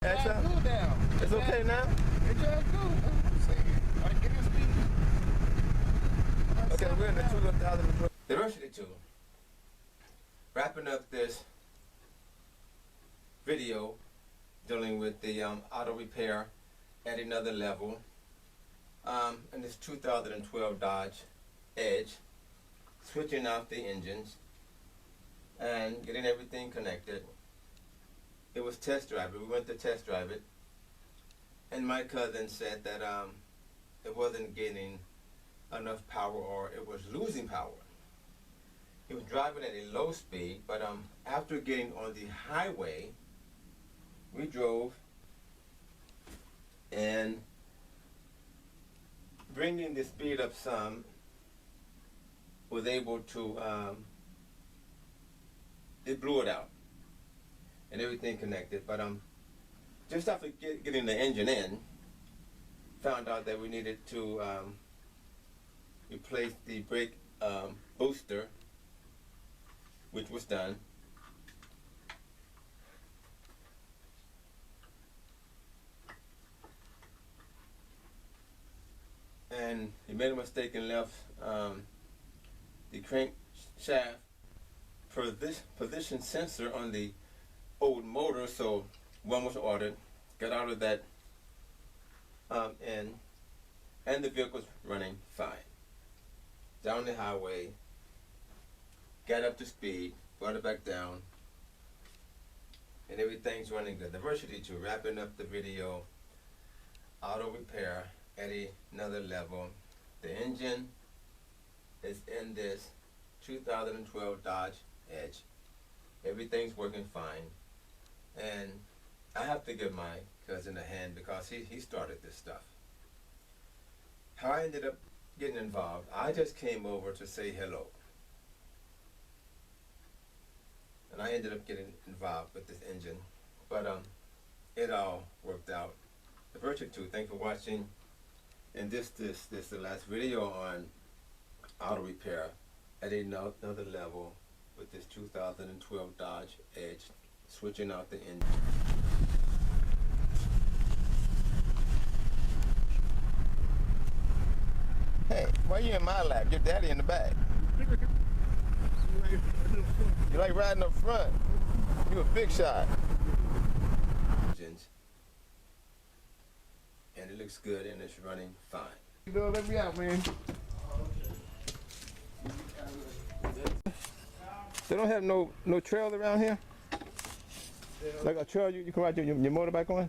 It's Cool down. It's okay now? It's just cool. I'm saying. I get his speed. Okay, we're in the 2012. Diversity 2. Wrapping up this video dealing with the auto repair at another level. In this 2012 Dodge Edge, switching out the engines and getting everything connected. It was test drive. We went to test drive it, and my cousin said that it wasn't getting enough power, or it was losing power. He was driving at a low speed, but after getting on the highway, we drove and bringing the speed up some, was able to, it blew it out and everything connected. But just after getting the engine in, found out that we needed to replace the brake booster, which was done. And he made a mistake and left the crankshaft position sensor on the old motor, so one was ordered, got out of that and the vehicle's running fine. Down the highway, got up to speed, brought it back down, and everything's running good. Diversity 2, wrapping up the video, auto repair at another level. The engine is in this 2012 Dodge Edge. Everything's working fine. And I have to give my cousin a hand because he started this stuff. How I ended up getting involved, I just came over to say hello. And I ended up getting involved with this engine. But it all worked out. Diversity 2, thanks for watching. And this is the last video on auto repair at another level with this 2012 Dodge Edge, switching out the engine. Hey, why you in my lap? Your daddy in the back. You like riding up front? You a big shot. And it looks good and it's running fine. Let me out, man. They don't have no trail around here? Like a trail you can ride your motorbike on?